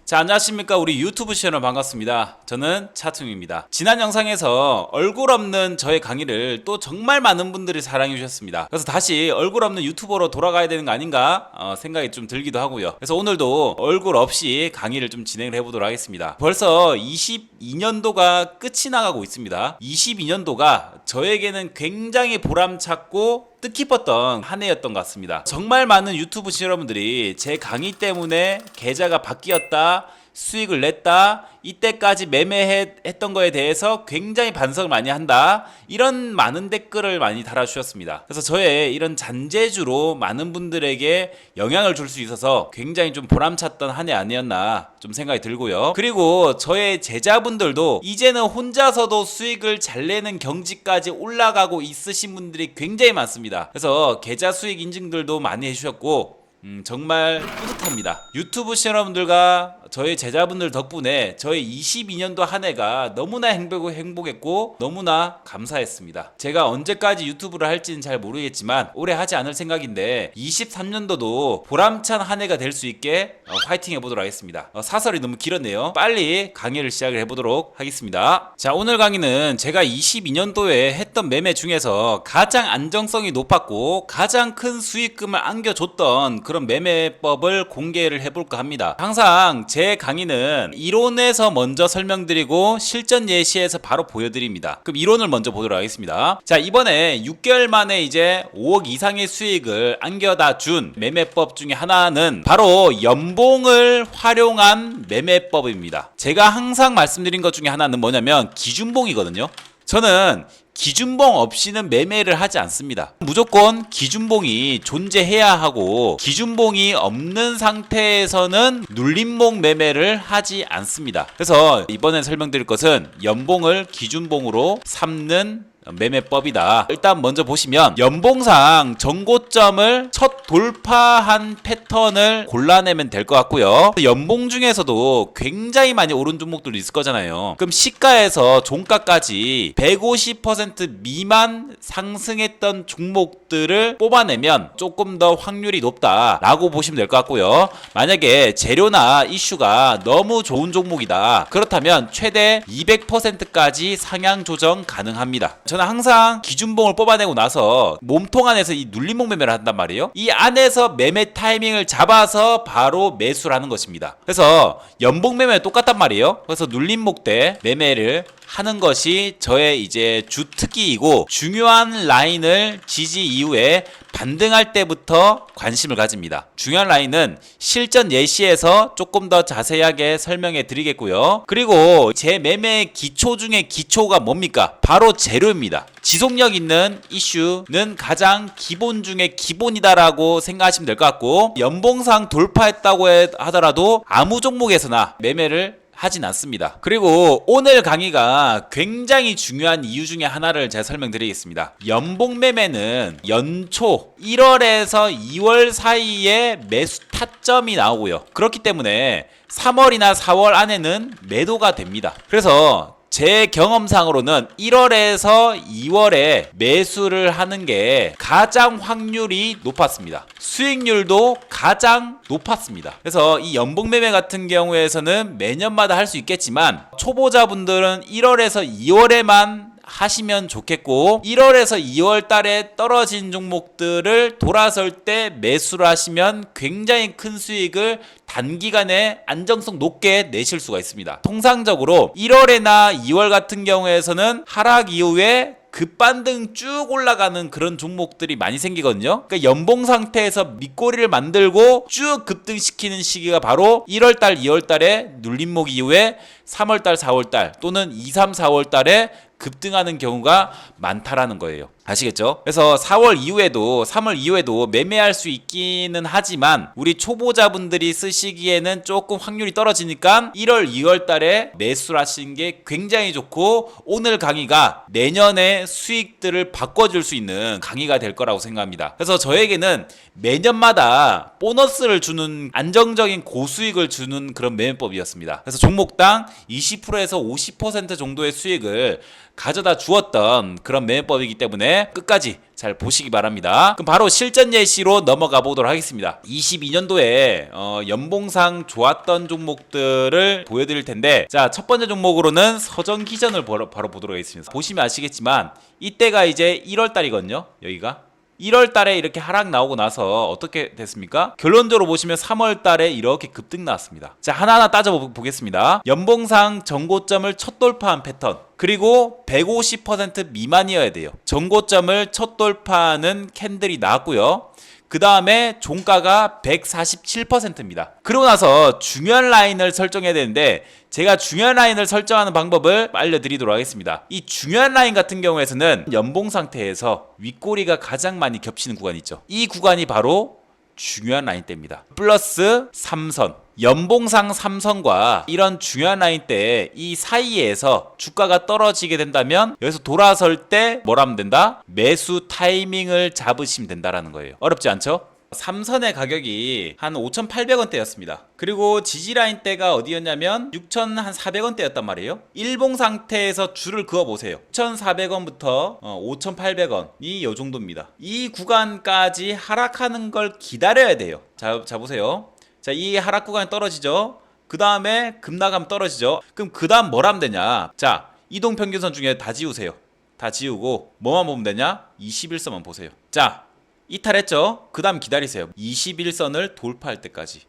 자, 안녕하십니까. 우리 유튜브 시청자 반갑습니다. 저는 차퉁입니다. 지난 영상에서 얼굴 없는 저의 강의를 또 정말 많은 분들이 사랑해 주셨습니다. 그래서 다시 얼굴 없는 유튜버로 돌아가야 되는 거 아닌가 생각이 좀 들기도 하고요. 그래서 오늘도 얼굴 없이 강의를 좀 진행을 해보도록 하겠습니다. 벌써 22년도가 끝이 나가고 있습니다. 22년도가 저에게는 굉장히 보람찼고 뜻깊었던 한 해였던 것 같습니다. 정말 많은 유튜브 시청자분들이 제 강의 때문에 계좌가 바뀌었다, 수익을 냈다, 이때까지 매매했던 거에 대해서 굉장히 반성을 많이 한다, 이런 많은 댓글을 많이 달아주셨습니다. 그래서 저의 이런 잔재주로 많은 분들에게 영향을 줄 수 있어서 굉장히 좀 보람찼던 한 해 아니었나 좀 생각이 들고요. 그리고 저의 제자분들도 이제는 혼자서도 수익을 잘 내는 경지까지 올라가고 있으신 분들이 굉장히 많습니다. 그래서 계좌 수익 인증들도 많이 해주셨고 정말 뿌듯합니다. 유튜브 시청자분들과 저희 제자분들 덕분에 저희 22년도 한 해가 너무나 행복했고 너무나 감사했습니다. 제가 언제까지 유튜브를 할지는 잘 모르겠지만 오래 하지 않을 생각인데 23년도도 보람찬 한 해가 될 수 있게 화이팅 해보도록 하겠습니다. 사설이 너무 길었네요. 빨리 강의를 시작을 해보도록 하겠습니다. 자, 오늘 강의는 제가 22년도에 했던 매매 중에서 가장 안정성이 높았고 가장 큰 수익금을 안겨줬던 그런 매매법을 공개를 해볼까 합니다. 항상 제 강의는 이론에서 먼저 설명드리고 실전 예시에서 바로 보여드립니다. 그럼 이론을 먼저 보도록 하겠습니다. 자, 이번에 6개월 만에 이제 5억 이상의 수익을 안겨다 준 매매법 중에 하나는 바로 연봉을 활용한 매매법입니다. 제가 항상 말씀드린 것 중에 하나는 뭐냐면 기준봉이거든요. 저는 기준봉 없이는 매매를 하지 않습니다. 무조건 기준봉이 존재해야 하고 기준봉이 없는 상태에서는 눌림목 매매를 하지 않습니다. 그래서 이번에 설명드릴 것은 연봉을 기준봉으로 삼는 매매법이다. 일단 먼저 보시면 연봉상 정고점을 첫 돌파한 패턴을 골라내면 될 것 같고요. 연봉 중에서도 굉장히 많이 오른 종목들이 있을 거잖아요. 그럼 시가에서 종가까지 150% 미만 상승했던 종목들을 뽑아내면 조금 더 확률이 높다라고 보시면 될 것 같고요. 만약에 재료나 이슈가 너무 좋은 종목이다, 그렇다면 최대 200%까지 상향 조정 가능합니다. 저는 항상 기준봉을 뽑아내고 나서 몸통 안에서 이 눌림목 매매를 한단 말이에요. 이 안에서 매매 타이밍을 잡아서 바로 매수를 하는 것입니다. 그래서 연봉 매매는 똑같단 말이에요. 그래서 눌림목 때 매매를 하는 것이 저의 이제 주특기이고 중요한 라인을 지지 이후에 반등할 때부터 관심을 가집니다. 중요한 라인은 실전 예시에서 조금 더 자세하게 설명해 드리겠고요. 그리고 제 매매의 기초 중에 기초가 뭡니까? 바로 재료입니다. 지속력 있는 이슈는 가장 기본 중에 기본이다라고 생각하시면 될 것 같고, 연봉상 돌파했다고 하더라도 아무 종목에서나 매매를 하진 않습니다. 그리고 오늘 강의가 굉장히 중요한 이유 중에 하나를 제가 설명드리겠습니다. 연봉 매매는 연초 1월에서 2월 사이에 매수 타점이 나오고요. 그렇기 때문에 3월이나 4월 안에는 매도가 됩니다. 그래서 제 경험상으로는 1월에서 2월에 매수를 하는 게 가장 확률이 높았습니다. 수익률도 가장 높았습니다. 그래서 이 연봉 매매 같은 경우에서는 매년마다 할 수 있겠지만 초보자분들은 1월에서 2월에만 하시면 좋겠고, 1월에서 2월 달에 떨어진 종목들을 돌아설 때 매수를 하시면 굉장히 큰 수익을 단기간에 안정성 높게 내실 수가 있습니다. 통상적으로 1월이나 2월 같은 경우에서는 하락 이후에 급반등 쭉 올라가는 그런 종목들이 많이 생기거든요. 그러니까 연봉 상태에서 밑꼬리를 만들고 쭉 급등시키는 시기가 바로 1월달, 2월달에 눌림목 이후에 3월달, 4월달 또는 2, 3, 4월달에 급등하는 경우가 많다라는 거예요. 아시겠죠? 그래서 4월 이후에도 3월 이후에도 매매할 수 있기는 하지만 우리 초보자분들이 쓰시기에는 조금 확률이 떨어지니까 1월, 2월 달에 매수를 하시는 게 굉장히 좋고, 오늘 강의가 내년의 수익들을 바꿔줄 수 있는 강의가 될 거라고 생각합니다. 그래서 저에게는 매년마다 보너스를 주는 안정적인 고수익을 주는 그런 매매법이었습니다. 그래서 종목당 20%에서 50% 정도의 수익을 가져다 주었던 그런 매매법이기 때문에 끝까지 잘 보시기 바랍니다. 그럼 바로 실전 예시로 넘어가 보도록 하겠습니다. 22년도에 연봉상 좋았던 종목들을 보여드릴 텐데, 자, 첫 번째 종목으로는 서정기전을 바로 보도록 하겠습니다. 보시면 아시겠지만 이때가 이제 1월 달이거든요. 여기가 1월 달에 이렇게 하락 나오고 나서 어떻게 됐습니까? 결론적으로 보시면 3월 달에 이렇게 급등 나왔습니다. 자, 하나하나 따져보겠습니다. 연봉상 전고점을 첫 돌파한 패턴, 그리고 150% 미만이어야 돼요. 전고점을 첫 돌파하는 캔들이 나왔고요. 그 다음에 종가가 147%입니다. 그러고 나서 중요한 라인을 설정해야 되는데, 제가 중요한 라인을 설정하는 방법을 알려드리도록 하겠습니다. 이 중요한 라인 같은 경우에는 연봉 상태에서 윗꼬리가 가장 많이 겹치는 구간이 있죠. 이 구간이 바로 중요한 라인대입니다. 플러스 3선, 연봉상 3선과 이런 중요한 라인대 이 사이에서 주가가 떨어지게 된다면 여기서 돌아설 때 뭘 하면 된다? 매수 타이밍을 잡으시면 된다라는 거예요. 어렵지 않죠? 3선의 가격이 한 5,800원대였습니다. 그리고 지지라인대가 어디였냐면 6,400원대였단 말이에요. 일봉 상태에서 줄을 그어보세요. 6,400원부터 5,800원이 요 정도입니다. 이 구간까지 하락하는 걸 기다려야 돼요. 자 보세요. 자, 이 하락 구간이 떨어지죠. 그 다음에 급락하면 떨어지죠. 그럼 그 다음 뭘 하면 되냐? 자, 이동평균선 중에 다 지우세요. 다 지우고 뭐만 보면 되냐? 21선만 보세요. 자, 이탈했죠? 그 다음 기다리세요. 21선을 돌파할 때까지.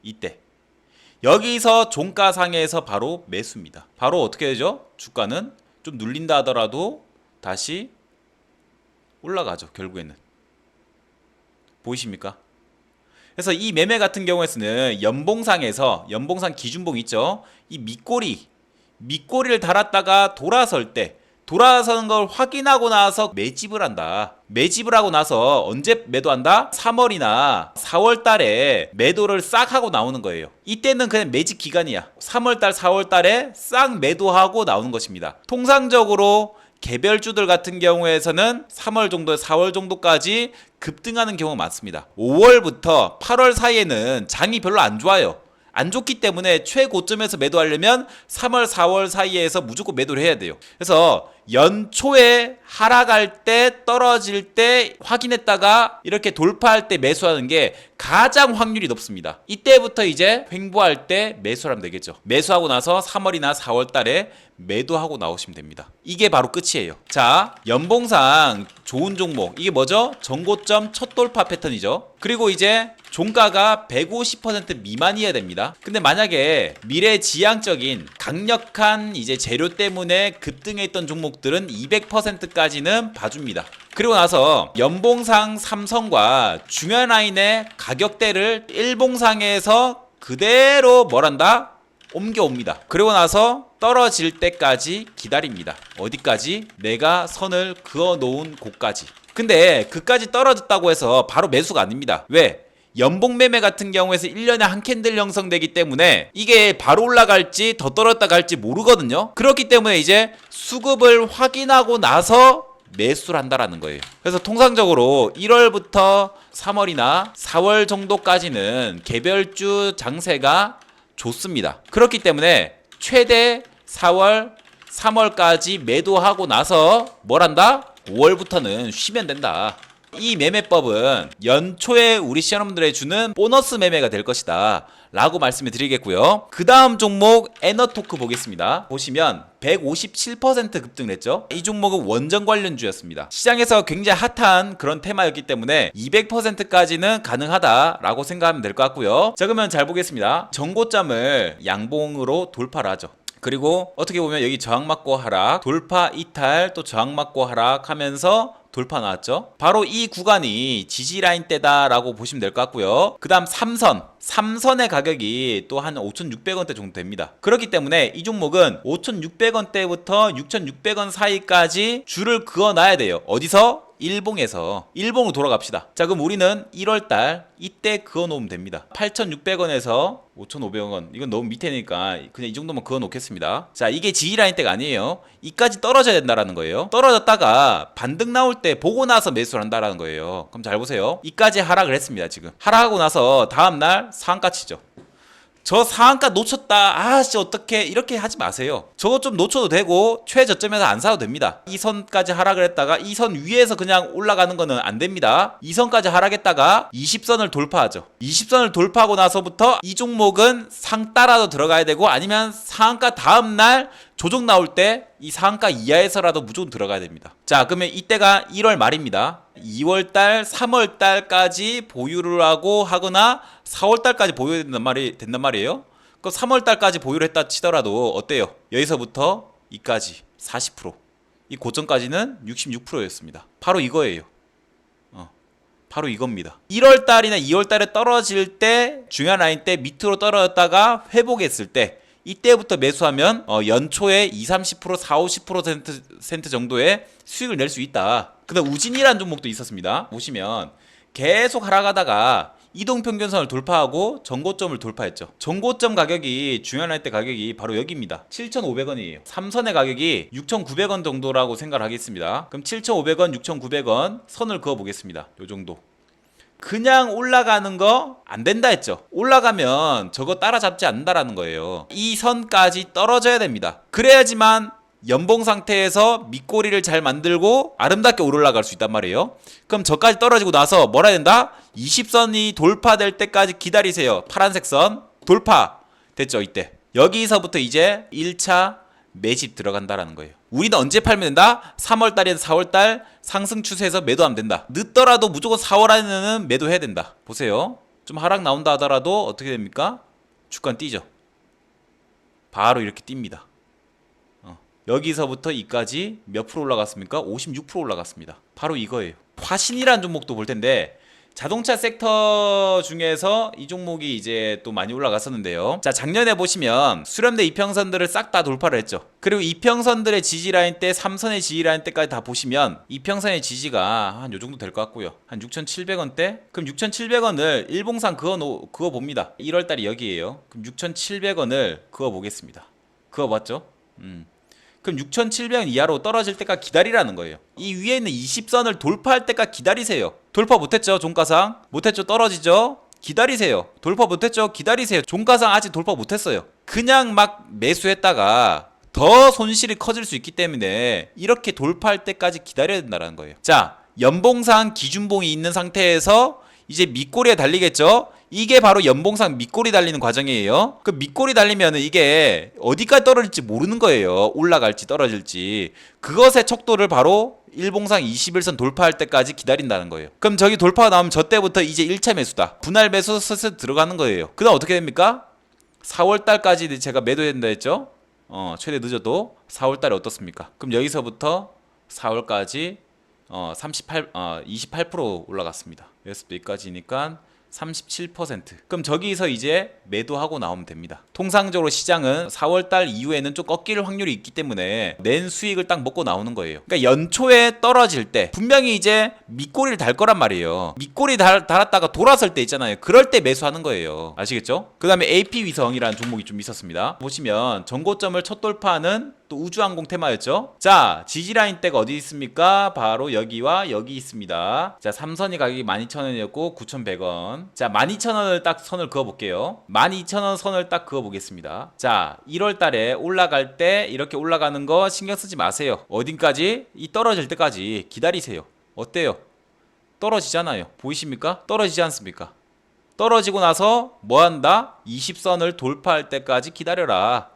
이때. 여기서 종가상에서 바로 매수입니다. 바로 어떻게 되죠? 주가는 좀 눌린다 하더라도 다시 올라가죠. 결국에는. 보이십니까? 그래서 이 매매 같은 경우에는 연봉상에서, 연봉상 기준봉 있죠? 이 밑꼬리를 달았다가 돌아설 때, 돌아서는 걸 확인하고 나서 매집을 한다. 매집을 하고 나서 언제 매도한다? 3월이나 4월 달에 매도를 싹 하고 나오는 거예요. 이때는 그냥 매집 기간이야. 3월 달, 4월 달에 싹 매도하고 나오는 것입니다. 통상적으로 개별주들 같은 경우에서는 3월 정도, 4월 정도까지 급등하는 경우가 많습니다. 5월부터 8월 사이에는 장이 별로 안 좋아요. 안 좋기 때문에 최고점에서 매도하려면 3월, 4월 사이에서 무조건 매도를 해야 돼요. 그래서 연초에 하락할 때, 떨어질 때 확인했다가 이렇게 돌파할 때 매수하는 게 가장 확률이 높습니다. 이때부터 이제 횡보할 때 매수를 하면 되겠죠. 매수하고 나서 3월이나 4월 달에 매도하고 나오시면 됩니다. 이게 바로 끝이에요. 자, 연봉상 좋은 종목, 이게 뭐죠? 전고점 첫 돌파 패턴이죠. 그리고 이제 종가가 150% 미만이어야 됩니다. 근데 만약에 미래지향적인 강력한 이제 재료 때문에 급등했던 종목들은 200%까지는 봐줍니다. 그리고 나서 연봉상 3선과 중요한 라인의 가격대를 일봉상에서 그대로 뭘한다? 옮겨옵니다. 그리고 나서 떨어질 때까지 기다립니다. 어디까지? 내가 선을 그어 놓은 곳까지. 근데 그까지 떨어졌다고 해서 바로 매수가 아닙니다. 왜? 연봉 매매 같은 경우에서 1년에 한 캔들 형성되기 때문에 이게 바로 올라갈지 더 떨어졌다 갈지 모르거든요. 그렇기 때문에 이제 수급을 확인하고 나서 매수를 한다라는 거예요. 그래서 통상적으로 1월부터 3월이나 4월 정도까지는 개별주 장세가 좋습니다. 그렇기 때문에 최대 4월, 3월까지 매도하고 나서 뭘 한다? 5월부터는 쉬면 된다. 이 매매법은 연초에 우리 시청자분들에 주는 보너스 매매가 될 것이다 라고 말씀을 드리겠고요. 그 다음 종목 에너토크 보겠습니다. 보시면 157% 급등을 했죠. 이 종목은 원전 관련주였습니다. 시장에서 굉장히 핫한 그런 테마였기 때문에 200%까지는 가능하다라고 생각하면 될 것 같고요. 자, 그러면 잘 보겠습니다. 전고점을 양봉으로 돌파를 하죠. 그리고 어떻게 보면 여기 저항 맞고 하락, 돌파 이탈, 또 저항 맞고 하락 하면서 돌파 나왔죠. 바로 이 구간이 지지라인대다라고 보시면 될 것 같고요. 그 다음 3선의 가격이 또 한 5,600원대 정도 됩니다. 그렇기 때문에 이 종목은 5,600원대부터 6,600원 사이까지 줄을 그어놔야 돼요. 어디서? 일봉으로 돌아갑시다. 자, 그럼 우리는 1월달 이때 그어놓으면 됩니다. 8,600원에서 5,500원, 이건 너무 밑에니까 그냥 이 정도만 그어놓겠습니다. 자, 이게 지지라인 때가 아니에요. 이까지 떨어져야 된다라는 거예요. 떨어졌다가 반등 나올 때 보고 나서 매수를 한다라는 거예요. 그럼 잘 보세요. 이까지 하락을 했습니다. 지금 하락하고 나서 다음날 상한가 치죠. 저 상한가 놓쳤다, 아씨 어떡해, 이렇게 하지 마세요. 저거 좀 놓쳐도 되고 최저점에서 안 사도 됩니다. 이 선까지 하락을 했다가 이 선 위에서 그냥 올라가는 거는 안 됩니다. 이 선까지 하락했다가 20선을 돌파하죠. 20선을 돌파하고 나서부터 이 종목은 상 따라도 들어가야 되고, 아니면 상한가 다음날 조정 나올 때 이 상한가 이하에서라도 무조건 들어가야 됩니다. 자, 그러면 이때가 1월 말입니다. 2월달, 3월달까지 보유를 하고 하거나 4월달까지 보유해야 된단 말이에요. 그럼 3월달까지 보유를 했다 치더라도 어때요? 여기서부터 이까지 40%, 이 고점까지는 66%였습니다. 바로 이거예요. 바로 이겁니다. 1월달이나 2월달에 떨어질 때, 중요한 라인 때 밑으로 떨어졌다가 회복했을 때, 이때부터 매수하면 연초에 20-30%, 40-50% 정도의 수익을 낼 수 있다. 근데 우진이라는 종목도 있었습니다. 보시면 계속 하락하다가 이동평균선을 돌파하고 전고점을 돌파했죠. 전고점 가격이, 중요한 라인 때 가격이 바로 여기입니다. 7,500원이에요. 3선의 가격이 6,900원 정도라고 생각을 하겠습니다. 그럼 7,500원, 6,900원 선을 그어 보겠습니다. 요 정도. 그냥 올라가는 거 안 된다 했죠. 올라가면 저거 따라잡지 않는다라는 거예요. 이 선까지 떨어져야 됩니다. 그래야지만 연봉 상태에서 밑꼬리를 잘 만들고 아름답게 올라갈 수 있단 말이에요. 그럼 저까지 떨어지고 나서 뭐라 해야 된다? 20선이 돌파될 때까지 기다리세요. 파란색 선 돌파 됐죠. 이때 여기서부터 이제 1차 매집 들어간다라는 거예요. 우리는 언제 팔면 된다? 3월달에서 4월달 상승 추세에서 매도하면 된다. 늦더라도 무조건 4월 안에는 매도해야 된다. 보세요. 좀 하락 나온다 하더라도 어떻게 됩니까? 주가는 뛰죠. 바로 이렇게 뜁니다. 여기서부터 이까지 몇 프로 올라갔습니까? 56% 올라갔습니다. 바로 이거예요. 화신이라는 종목도 볼 텐데, 자동차 섹터 중에서 이 종목이 이제 또 많이 올라갔었는데요. 자, 작년에 보시면 수렴대 이평선들을 싹 다 돌파를 했죠. 그리고 이평선들의 지지라인 때, 3선의 지지라인 때까지 다 보시면 이평선의 지지가 한 요 정도 될 것 같고요. 한 6,700원대? 그럼 6,700원을 일봉상 그어 봅니다. 1월달이 여기에요. 그럼 6,700원을 그어 보겠습니다. 그어 봤죠? 그럼 6,700원 이하로 떨어질 때까지 기다리라는 거예요. 이 위에 있는 20선을 돌파할 때까지 기다리세요. 돌파 못했죠? 종가상 못했죠? 떨어지죠? 기다리세요. 돌파 못했죠? 기다리세요. 종가상 아직 돌파 못했어요. 그냥 막 매수했다가 더 손실이 커질 수 있기 때문에 이렇게 돌파할 때까지 기다려야 된다는 거예요. 자, 연봉상 기준봉이 있는 상태에서 이제 밑꼬리에 달리겠죠? 이게 바로 연봉상 밑꼬리 달리는 과정이에요. 그 밑꼬리 달리면 이게 어디까지 떨어질지 모르는 거예요. 올라갈지 떨어질지. 그것의 척도를 바로 일봉상 21선 돌파할 때까지 기다린다는 거예요. 그럼 저기 돌파가 나오면 저 때부터 이제 1차 매수다. 분할 매수 슬슬 들어가는 거예요. 그 다음 어떻게 됩니까? 4월달까지 제가 매도해야 된다 했죠? 최대 늦어도 4월달에 어떻습니까? 그럼 여기서부터 4월까지 28% 올라갔습니다. 여기서부터 여기까지니까 37%. 그럼 저기서 이제 매도하고 나오면 됩니다. 통상적으로 시장은 4월달 이후에는 좀 꺾일 확률이 있기 때문에 낸 수익을 딱 먹고 나오는 거예요. 그러니까 연초에 떨어질 때 분명히 이제 밑꼬리를 달 거란 말이에요. 밑꼬리 달았다가 돌아설 때 있잖아요. 그럴 때 매수하는 거예요. 아시겠죠? 그 다음에 AP위성이라는 종목이 좀 있었습니다. 보시면 전고점을 첫 돌파하는 또 우주항공 테마였죠. 자, 지지라인 대가 어디 있습니까? 바로 여기와 여기 있습니다. 자, 3선이 가격이 12,000원이었고 9,100원. 자, 12,000원을 딱 선을 그어 볼게요. 12,000원 선을 딱 그어 보겠습니다. 자, 1월 달에 올라갈 때 이렇게 올라가는 거 신경 쓰지 마세요. 어딘까지? 이 떨어질 때까지 기다리세요. 어때요? 떨어지잖아요. 보이십니까? 떨어지지 않습니까? 떨어지고 나서 뭐 한다? 20선을 돌파할 때까지 기다려라.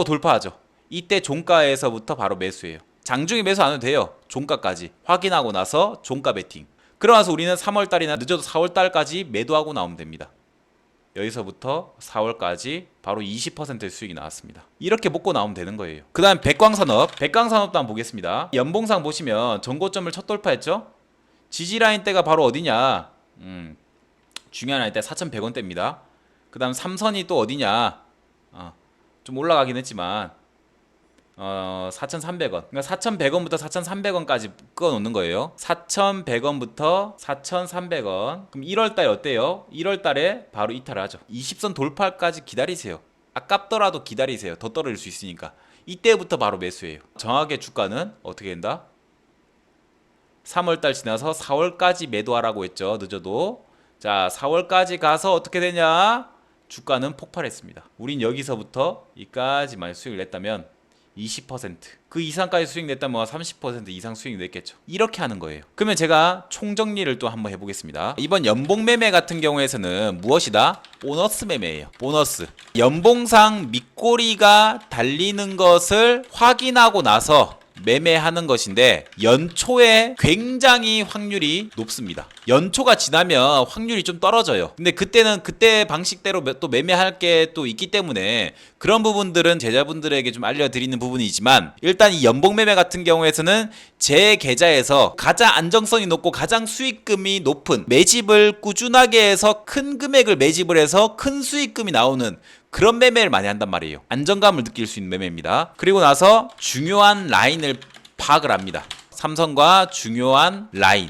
돌파하죠. 이때 종가에서부터 바로 매수해요. 장중에 매수 안 해도 돼요. 종가까지 확인하고 나서 종가 베팅. 그러면서 우리는 3월달이나 늦어도 4월달까지 매도하고 나오면 됩니다. 여기서부터 4월까지 바로 20%의 수익이 나왔습니다. 이렇게 먹고 나오면 되는 거예요. 그 다음 백광산업. 백광산업도 한번 보겠습니다. 연봉상 보시면 전고점을 첫 돌파했죠. 지지라인 대가 바로 어디냐? 중요한 라인 대 4,100원대입니다. 그 다음 3선이 또 어디냐? 좀 올라가긴 했지만 4,300원. 그러니까 4,100원부터 4,300원까지 끊어 놓는 거예요. 4,100원부터 4,300원. 그럼 1월 달에 어때요? 1월 달에 바로 이탈하죠. 20선 돌파까지 기다리세요. 아깝더라도 기다리세요. 더 떨어질 수 있으니까. 이때부터 바로 매수해요. 정확하게 주가는 어떻게 된다? 3월 달 지나서 4월까지 매도하라고 했죠. 늦어도. 자, 4월까지 가서 어떻게 되냐? 주가는 폭발했습니다. 우린 여기서부터 이까지 만약 수익을 냈다면 20%, 그 이상까지 수익 냈다면 30% 이상 수익 냈겠죠. 이렇게 하는 거예요. 그러면 제가 총정리를 또 한번 해보겠습니다. 이번 연봉 매매 같은 경우에서는 무엇이다? 보너스 매매예요. 보너스. 연봉상 밑꼬리가 달리는 것을 확인하고 나서 매매하는 것인데 연초에 굉장히 확률이 높습니다. 연초가 지나면 확률이 좀 떨어져요. 근데 그때는 그때 방식대로 또 매매할 게 또 있기 때문에 그런 부분들은 제자분들에게 좀 알려드리는 부분이지만, 일단 이 연봉 매매 같은 경우에서는 제 계좌에서 가장 안정성이 높고 가장 수익금이 높은, 매집을 꾸준하게 해서 큰 금액을 매집을 해서 큰 수익금이 나오는 그런 매매를 많이 한단 말이에요. 안정감을 느낄 수 있는 매매입니다. 그리고 나서 중요한 라인을 파악을 합니다. 삼성과 중요한 라인,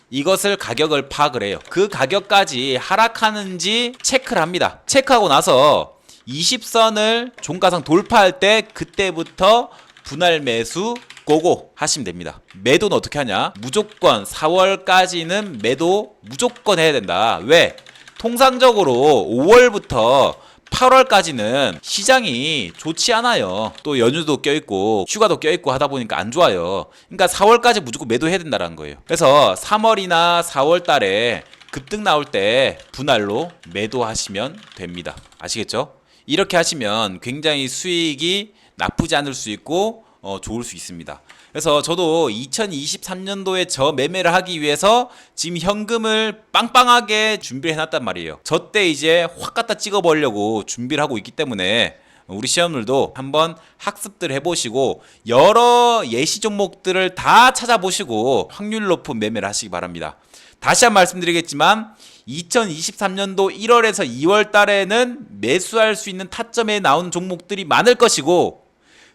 이것을 가격을 파악을 해요. 그 가격까지 하락하는지 체크를 합니다. 체크하고 나서 20선을 종가상 돌파할 때 그때부터 분할 매수 고고 하시면 됩니다. 매도는 어떻게 하냐? 무조건 4월까지는 매도 무조건 해야 된다. 왜? 통상적으로 5월부터 8월까지는 시장이 좋지 않아요. 또 연휴도 껴있고 휴가도 껴있고 하다 보니까 안 좋아요. 그러니까 4월까지 무조건 매도해야 된다는 거예요. 그래서 3월이나 4월 달에 급등 나올 때 분할로 매도하시면 됩니다. 아시겠죠? 이렇게 하시면 굉장히 수익이 나쁘지 않을 수 있고 좋을 수 있습니다. 그래서 저도 2023년도에 저 매매를 하기 위해서 지금 현금을 빵빵하게 준비를 해놨단 말이에요. 저 때 이제 확 갖다 찍어보려고 준비를 하고 있기 때문에 우리 시험들도 한번 학습들 해보시고 여러 예시 종목들을 다 찾아보시고 확률 높은 매매를 하시기 바랍니다. 다시 한 번 말씀드리겠지만 2023년도 1월에서 2월 달에는 매수할 수 있는 타점에 나오는 종목들이 많을 것이고,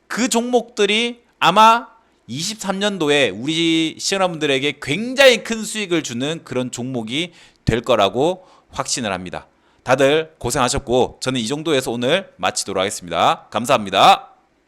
그 종목들이 아마 23년도에 우리 시청자분들에게 굉장히 큰 수익을 주는 그런 종목이 될 거라고 확신을 합니다. 다들 고생하셨고 저는 이 정도에서 오늘 마치도록 하겠습니다. 감사합니다.